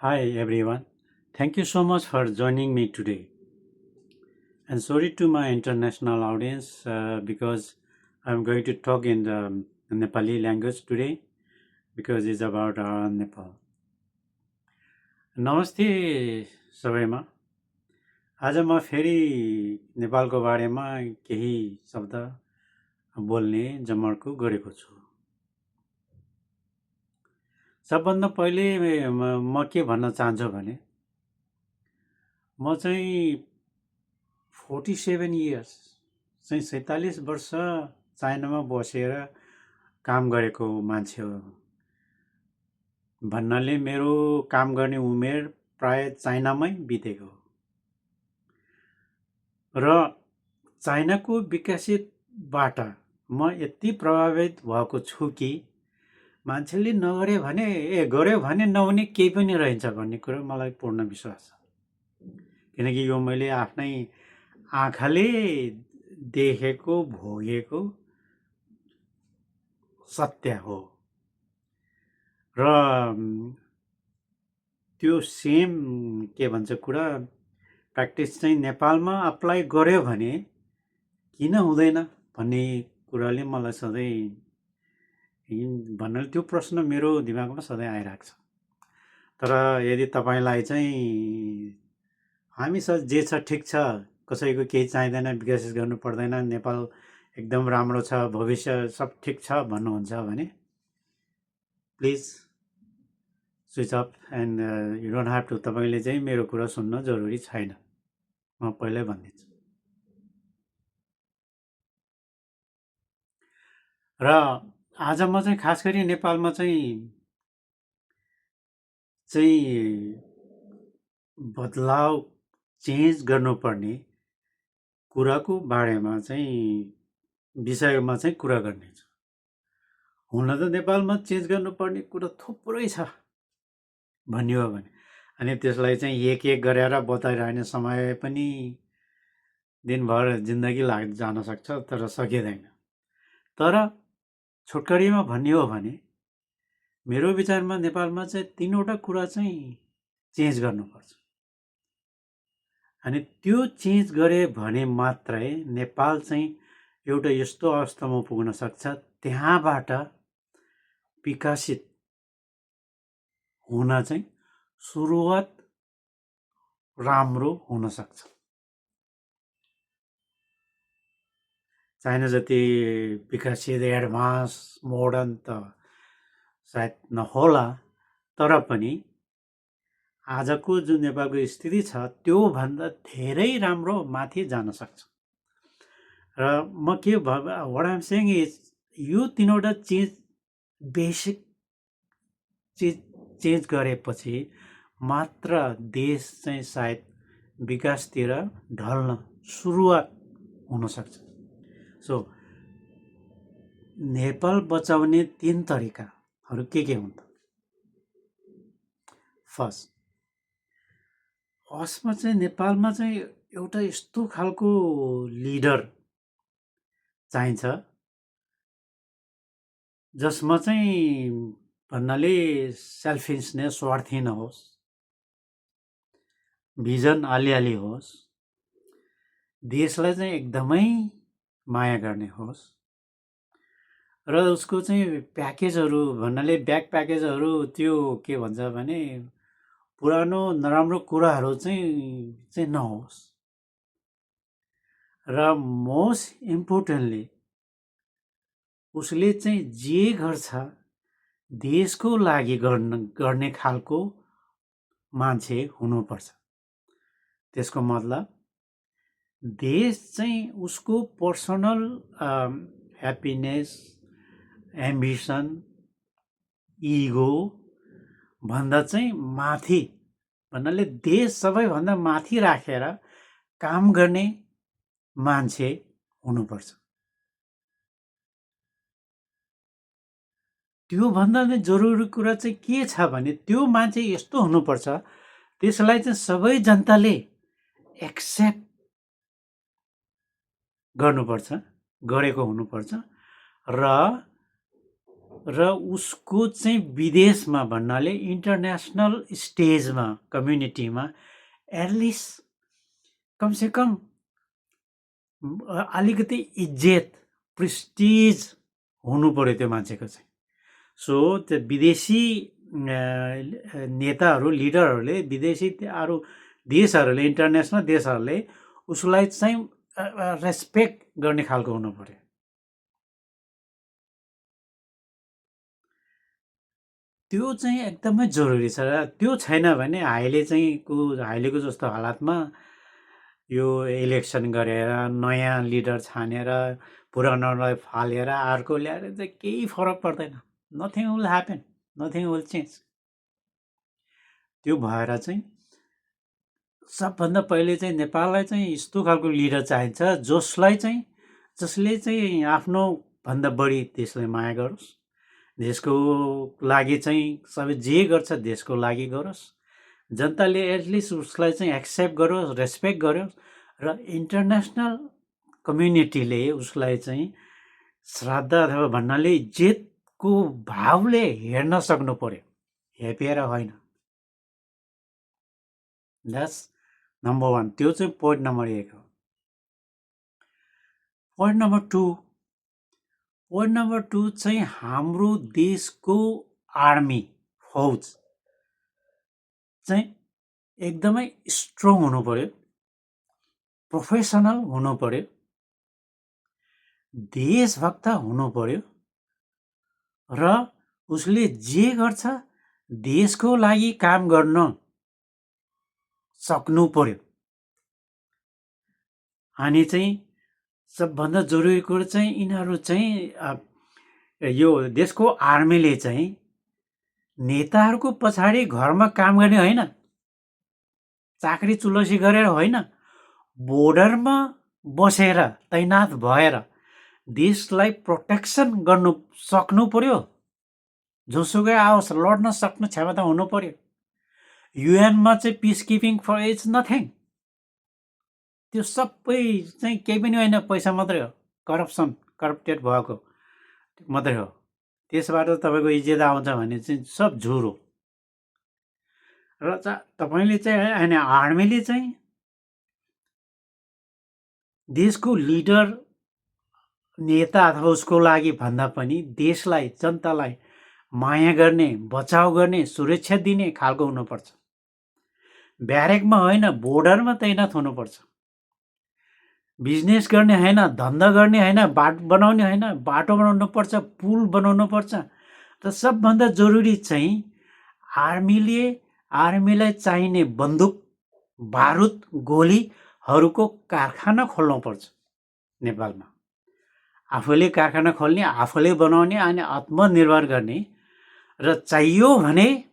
Hi everyone. Thank you so much for joining me today. And sorry to my international audience because I'm going to talk in the Nepali language today because it's about Nepal. नमस्ते सबैमा आज म फेरि नेपालको बारेमा केही शब्द बोल्ने जमर्को गरेको छु। सबभन्दा पहिले म के भन्न चाहन्छु भने म चाहिँ 47 इयर्स चाहिँ 47 वर्ष चाइनामा बसेर काम गरेको मान्छे हो। भन्नाले मेरो काम गर्ने उमेर प्राय चाइनामै बितेको र चाइनाको विकसितबाट म यति प्रभावित भएको छु कि मान्छेले नगरे भने गर्यो भने नहुने केही पनि रहन्छ भन्ने कुरो मलाई पूर्ण विश्वास छ। किनकि यो मैले आफ्नै आँखाले देखेको भोगेको सत्य हो र त्यो सेम के भन्छ कुरा प्र्याक्टिस चाहिँ नेपालमा अप्लाई गर्यो भने किन हुँदैन भन्ने कुराले मलाई सधैँ भन्नाले त्यो प्रश्न मेरो दिमागमा सधैँ आइरहेको छ। तर यदि तपाईँलाई चाहिँ हामी जे छ ठिक छ, कसैको केही चाहिँदैन, विकसित गर्नु पर्दैन, नेपाल एकदम राम्रो छ, भविष्य सब ठिक छ भन्नुहुन्छ भने please switch off and you don't have to. तपाईँले चाहिँ मेरो कुरा सुन्न जरुरी छैन, म पहिल्यै भनिदिन्छु। र आज म चाहिँ खास गरी नेपालमा चाहिँ बदलाव चेन्ज गर्नुपर्ने कुराको बारेमा चाहिँ विषयमा चाहिँ कुरा गर्नेछु। हुन त नेपालमा चेन्ज गर्नुपर्ने कुरा थुप्रै छ भन्ने हो भने, अनि त्यसलाई चाहिँ एक एक गरेर बताइरहने समय पनि दिनभर जिन्दगी जान सक्छ, तर सकिँदैन। तर छोटकरीमा भन्ने हो भने मेरो विचारमा नेपालमा चाहिँ 3वटा कुरा चाहिँ चेन्ज गर्नुपर्छ। अनि त्यो चेन्ज गरे भने मात्रै नेपाल चाहिँ एउटा यस्तो अवस्थामा पुग्न सक्छ त्यहाँबाट विकसित हुन चाहिँ सुरुवात राम्रो हुन सक्छ। चाइना जति विकसित एडभान्स मोडर्न त सायद नहोला, तर पनि आजको जुन नेपालको स्थिति छ त्योभन्दा धेरै राम्रो माथि जान सक्छ। र म के व्हाट आइम सेइङ इज यो 3वटा चिज बेसिक चिज चेन्ज गरेपछि मात्र देश चाहिँ सायद विकासतिर ढल्न सुरुवात हुन सक्छ। सो नेपाल बचाउने 3 तरिकाहरू के हुन् त? फर्स्टमा चाहिँ नेपालमा चाहिँ एउटा यस्तो खालको लिडर चाहिन्छ जसमा चाहिँ भन्नाले सेल्फिसनेस, स्वार्थी नहोस्, भिजन अलिअलि होस्, देशलाई चाहिँ एकदमै माया गर्ने होस् र उसको चाहिँ प्याकेजहरू भन्नाले ब्याक प्याकेजहरू त्यो के भन्छ भने पुरानो नराम्रो कुराहरू चाहिँ नहोस् र मोस्ट इम्पोर्टेन्टली उसले चाहिँ जे गर्छ देशको लागि गर्ने खालको मान्छे हुनुपर्छ। त्यसको मतलब देश चाहिँ उसको पर्सनल ह्याप्पिनेस, एम्बिसन, इगो भन्दा चाहिँ माथि, भन्नाले देश सबैभन्दा माथि राखेर काम गर्ने मान्छे हुनुपर्छ। त्योभन्दा नै जरुरी कुरा चाहिँ के छ भने त्यो मान्छे यस्तो हुनुपर्छ त्यसलाई चाहिँ सबै जनताले एक्सेप्ट गर्नुपर्छ, गरेको हुनुपर्छ र र उसको चाहिँ विदेशमा भन्नाले इन्टरनेसनल स्टेजमा कम्युनिटीमा एटलिस्ट कमसेकम अलिकति इज्जत प्रेस्टिज हुनु पर्यो त्यो मान्छेको चाहिँ। सो त्यो विदेशी नेताहरू लिडरहरूले विदेशी अरू देशहरूले इन्टरनेसनल देशहरूले उसलाई चाहिँ रेस्पेक्ट गर्ने खालको हुनु पर्यो। त्यो चाहिँ एकदमै जरुरी छ। त्यो छैन भने हाइलेको जस्तो हालतमा यो इलेक्सन गरेर नयाँ लिडर छानेर पुरानोलाई फालेर अर्को ल्याएर चाहिँ केही फरक पर्दैन। Nothing will happen, nothing will change. त्यो भएर चाहिँ सबभन्दा पहिले चाहिँ नेपाललाई चाहिँ यस्तो खालको लिडर चाहिन्छ जसले चाहिँ आफ्नो भन्दा बढी देशलाई माया गरोस्, देशको लागि चाहिँ सबै जे गर्छ देशको लागि गरोस्, जनताले एटलिस्ट उसलाई चाहिँ एक्सेप्ट गरोस्, रेस्पेक्ट गरोस् र इन्टरनेसनल कम्युनिटीले उसलाई चाहिँ श्रद्धा अथवा भन्नाले इज्जतको भावले हेर्न सक्नु पर्यो, हेपेर होइन। That's number 1। त्यो चाहिँ पोइन्ट नम्बर 1 हो। पोइन्ट नम्बर 2 चाहिँ हाम्रो देशको आर्मी फौज चाहिँ एकदमै स्ट्रङ हुनु पर्यो, प्रोफेसनल हुनु पर्यो, देशभक्त हुनु पर्यो र उसले जे गर्छ देशको लागि काम गर्न सक्नु पर्यो। अनि चाहिँ सबभन्दा जरुरी कुरो चाहिँ यिनीहरू चाहिँ यो देशको आर्मीले चाहिँ नेताहरूको पछाडि घरमा काम गर्ने होइन, चाकरी चुलसी गरेर होइन, बोर्डरमा बसेर तैनात भएर देशलाई प्रोटेक्सन गर्नु सक्नु पर्यो। जोसुकै आओस् लड्न सक्ने क्षमता हुनु पर्यो। युएनमा चाहिँ peace keeping force is nothing. त्यो सबै चाहिँ केही पनि होइन, पैसा मात्रै हो, करप्टेड भएको मात्रै हो। त्यसबाट तपाईँको इज्जत आउँछ भने चाहिँ सब झुर हो। र तपाईँले चाहिँ होइन, आर्मीले चाहिँ देशको लिडर नेता अथवा उसको लागि भन्दा पनि देशलाई जनतालाई माया गर्ने, बचाउ गर्ने, सुरक्षा दिने खालको हुनुपर्छ। ब्यारेकमा होइन, बोर्डरमा तैनात हुनुपर्छ। बिजनेस गर्ने होइन, धन्दा गर्ने होइन, बाटो बनाउने होइन, बाटो बनाउनु पर्छ, पुल बनाउनु पर्छ। र सबभन्दा जरुरी चाहिँ आर्मीलाई चाहिने बन्दुक, बारुद, गोलीहरूको कारखाना खोल्नुपर्छ नेपालमा। आफूले कारखाना खोल्ने, आफूले बनाउने अनि आत्मनिर्भर गर्ने र चाहियो भने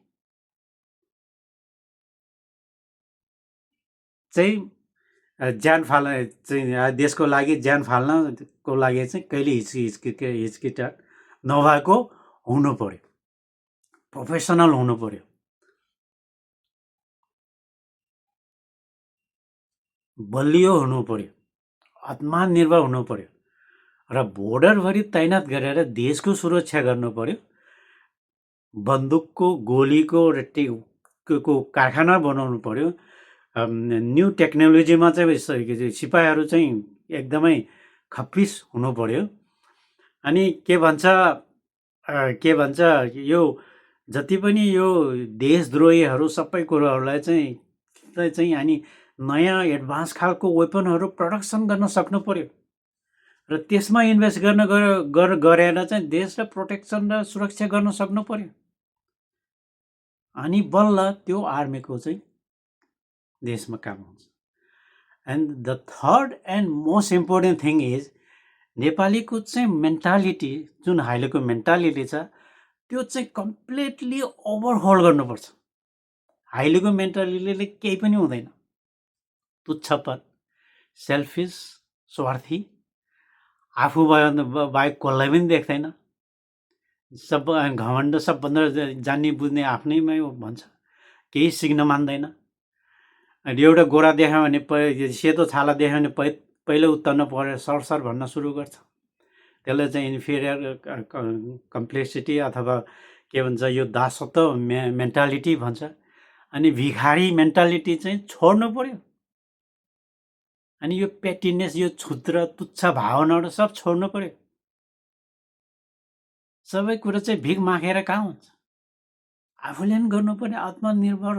चाहिँ ज्यान फाल्न चाहिँ देशको लागि ज्यान फाल्नको लागि चाहिँ कहिले हिचकिचाट नभएको हुनु पर्यो, प्रोफेसनल हुनु पर्यो, बलियो हुनु पर्यो, आत्मनिर्भर हुनु पर्यो र बोर्डरभरि तैनात गरेर देशको सुरक्षा गर्नु पर्यो। बन्दुकको, गोलीको को कारखाना बनाउनु पर्यो। न्यू टेक्नोलोजीमा चाहिँ सिपाहीहरू चाहिँ एकदमै खप्पिस हुनु पर्यो। अनि के भन्छ यो जति पनि यो देशद्रोहीहरू सबै कुरोहरूलाई चाहिँ अनि नयाँ एडभान्स खालको वेपनहरू प्रडक्सन गर्न सक्नु पर्यो र त्यसमा इन्भेस्ट गरेर चाहिँ देशलाई प्रोटेक्सन र सुरक्षा गर्न सक्नु पर्यो। अनि बल्ल त्यो आर्मीको चाहिँ देशमा काम हुन्छ। And the third and most important thing is नेपालीको चाहिँ मेन्टालिटी, जुन अहिलेको मेन्टालिटी छ त्यो चाहिँ कम्प्लिटली ओभरहोल गर्नुपर्छ। अहिलेको मेन्टालिटीले केही पनि हुँदैन, तुच्छपन, सेल्फिस, स्वार्थी, आफू बाहेक कसलाई पनि देख्दैन, सब घमण्ड, सबभन्दा जान्ने बुझ्ने आफ्नैमै भन्छ, केही सिक्न मान्दैन। एउटा गोरा देख्यो भने सेतो छाला देख्यो भने पहिले उत्ताउन परेर सर भन्न सुरु गर्छ। त्यसलाई चाहिँ इन्फेरियर कम्प्लेक्सिटी अथवा के भन्छ यो दासत्व मेन्टालिटी भन्छ। अनि भिखारी मेन्टालिटी चाहिँ छोड्नु पर्यो। अनि यो पेटिनेस, यो क्षुद्र तुच्छ भावनाहरू सब छोड्नु पर्यो। सबै कुरा चाहिँ भिख मागेर कहाँ हुन्छ? आफूले पनि गर्नुपर्ने आत्मनिर्भर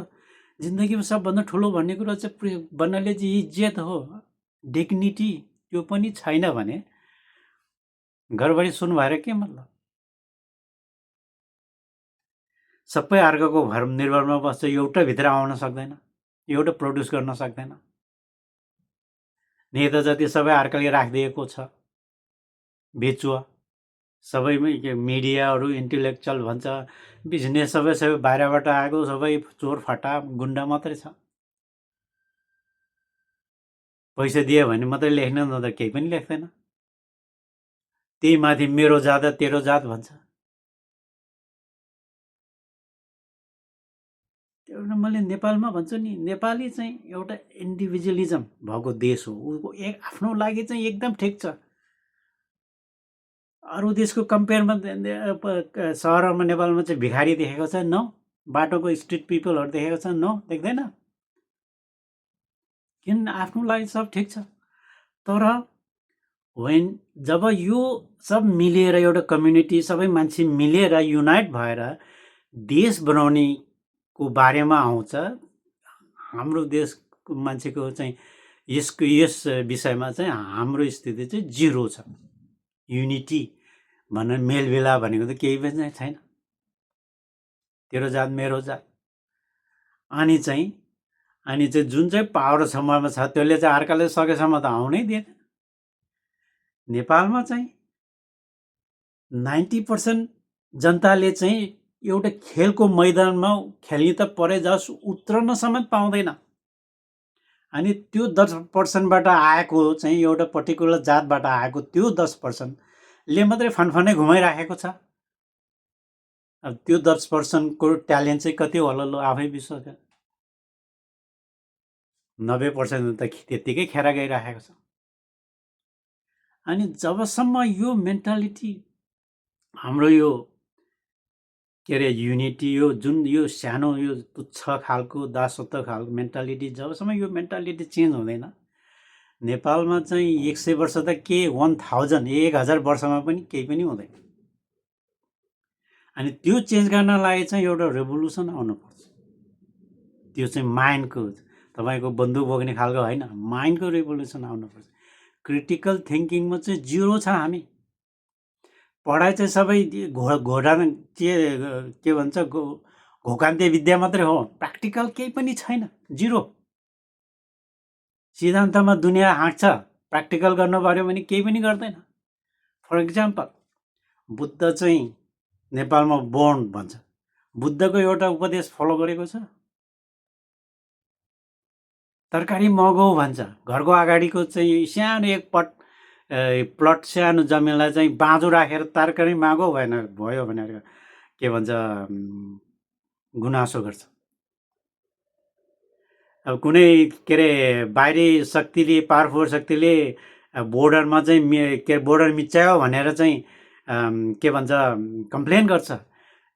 जिन्दगीमा सबभन्दा ठुलो भन्ने कुरो चाहिँ भन्नाले चाहिँ इज्जत हो, डिग्निटी। त्यो पनि छैन भने घरबारी सुन भएर के मतलब? सबै अर्काको भर निर्भरमा बस्छ, एउटा भित्र आउन सक्दैन, एउटा प्रड्युस गर्न सक्दैन। नेता जति सबै अर्काले राखिदिएको छ, बेचुवा सबैमै मिडियाहरू इन्टेलेक्चुअल भन्छ, बिजनेस सबै बाहिरबाट आएको सबै चोर फटा गुन्डा मात्रै छ। पैसा दियो भने मात्रै लेख्न नत्र केही पनि लेख्दैन। त्यही माथि मेरो जात तेरो जात भन्छ। एउटा मैले नेपालमा भन्छु नि, नेपाली चाहिँ एउटा इन्डिभिजुअलिजम भएको देश हो। उसको आफ्नो लागि चाहिँ एकदम ठिक छ। अरू देशको कम्पेयरमा सहरमा नेपालमा चाहिँ भिखारी देखेको छ न? बाटोको स्ट्रिट पिपलहरू देखेको छ न? देख्दैन। किन? आफ्नो लागि सब ठिक छ। तर जब यो सब मिलेर एउटा कम्युनिटी सबै मान्छे मिलेर युनाइट भएर देश बनाउनेको बारेमा आउँछ, हाम्रो देशको मान्छेको चाहिँ यस विषयमा चाहिँ हाम्रो स्थिति चाहिँ जिरो छ। युनिटी भनेर मेलबेला भनेको त केही पनि छैन। तेरो जात मेरो जात। अनि चाहिँ जुन चाहिँ पावर सम्ममा छ त्यसले चाहिँ अर्काले सकेसम्म त आउनै दिएन। नेपालमा चाहिँ 90% जनताले चाहिँ एउटा खेलको मैदानमा खेल्ने त परे जाओस् उत्रन समेत पाउँदैन। अनि त्यो 10%बाट आएको चाहिँ एउटा पर्टिकुलर जातबाट आएको त्यो 10%ले मात्रै फनफनै घुमाइराखेको छ। अब त्यो 10%को ट्यालेन्ट चाहिँ कति होला लो आफै विश्वास गर। 90% त त्यत्तिकै खेर गइराखेको छ। अनि जबसम्म यो मेन्टालिटी हाम्रो यो के अरे युनिटी, यो जुन यो सानो यो तुच्छ खालको दासत्व खालको मेन्टालिटी, जबसम्म यो मेन्टालिटी चेन्ज हुँदैन, नेपालमा चाहिँ 100 वर्ष त के 1000 वर्षमा पनि केही पनि हुँदैन। अनि त्यो चेन्ज गर्नलाई चाहिँ एउटा रेभोल्युसन आउनुपर्छ। त्यो चाहिँ माइन्डको, तपाईँको बन्दुक बोक्ने खालको होइन, माइन्डको रेभोल्युसन आउनुपर्छ। क्रिटिकल थिङ्किङमा चाहिँ जिरो छ हामी। पढाइ चाहिँ सबै घोडा के भन्छ घोकान्ते विद्या मात्रै हो, प्र्याक्टिकल केही पनि छैन, जिरो। सिद्धान्तमा दुनियाँ हाँक्छ, प्र्याक्टिकल गर्नु पर्यो भने केही पनि गर्दैन। फर इक्जाम्पल बुद्ध चाहिँ नेपालमा बोर्न भन्छ, बुद्धको एउटा उपदेश फलो गरेको छ? तरकारी महँगो भन्छ, घरको अगाडिको चाहिँ सानो एक प्लट सानो जमिनलाई चाहिँ बाँझो राखेर तरकारी महँगो भयो भनेर के भन्छ गुनासो गर्छ। अब कुनै के अरे बाहिरी शक्तिले, पावरफुल शक्तिले बोर्डरमा चाहिँ के बोर्डर मिच्चायो भनेर चाहिँ के भन्छ कम्प्लेन गर्छ,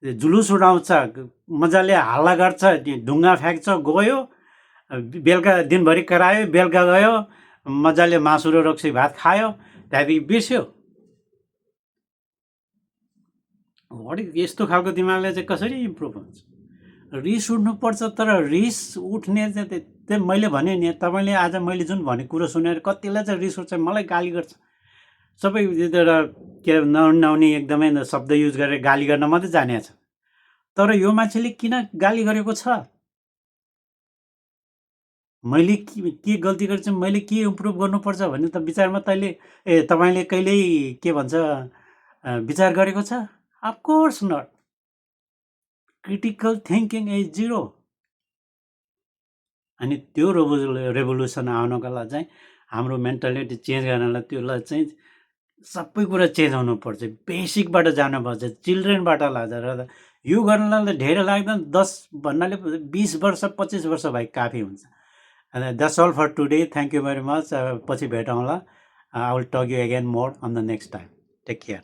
जुलुस उडाउँछ, मजाले हल्ला गर्छ, ढुङ्गा फ्याँक्छ, गयो बेलुका दिनभरि करायो, बेलुका गयो मजाले मासु र रक्सी भात खायो, त्यहाँदेखि बिर्स्यो। यस्तो खालको दिमागले चाहिँ कसरी इम्प्रुभ हुन्छ? रिस उठ्नुपर्छ, तर रिस उठ्ने चाहिँ मैले भने नि, तपाईँले आज मैले जुन भने कुरो सुनेर कतिलाई चाहिँ रिस उठ्छ, मलाई गाली गर्छ, सबै के नआउने एकदमै शब्द युज गरेर गाली गर्न मात्रै जानेको छ। तर यो मान्छेले किन गाली गरेको छ? मैले के गल्ती गर्छु, मैले के इम्प्रुभ गर्नुपर्छ भन्ने त विचारमा तपाईँले कहिल्यै के भन्छ विचार गरेको छ? Of course not. Critical thinking is zero. अनि त्यो रेभोल्युसन आउनको लागि चाहिँ हाम्रो मेन्टालिटी चेन्ज गर्नलाई त्यसलाई चाहिँ सबै कुरा चेन्ज हुनुपर्छ, बेसिकबाट जानुपर्छ, चिल्ड्रेनबाट लागेर। यो गर्नलाई धेरै लाग्दैन, 10 भन्नाले 20 वर्ष 25 वर्ष भए काफी हुन्छ। And that's all for today. Thank you very much. पछि भेटौँला. I will talk you again more on the next time. Take care.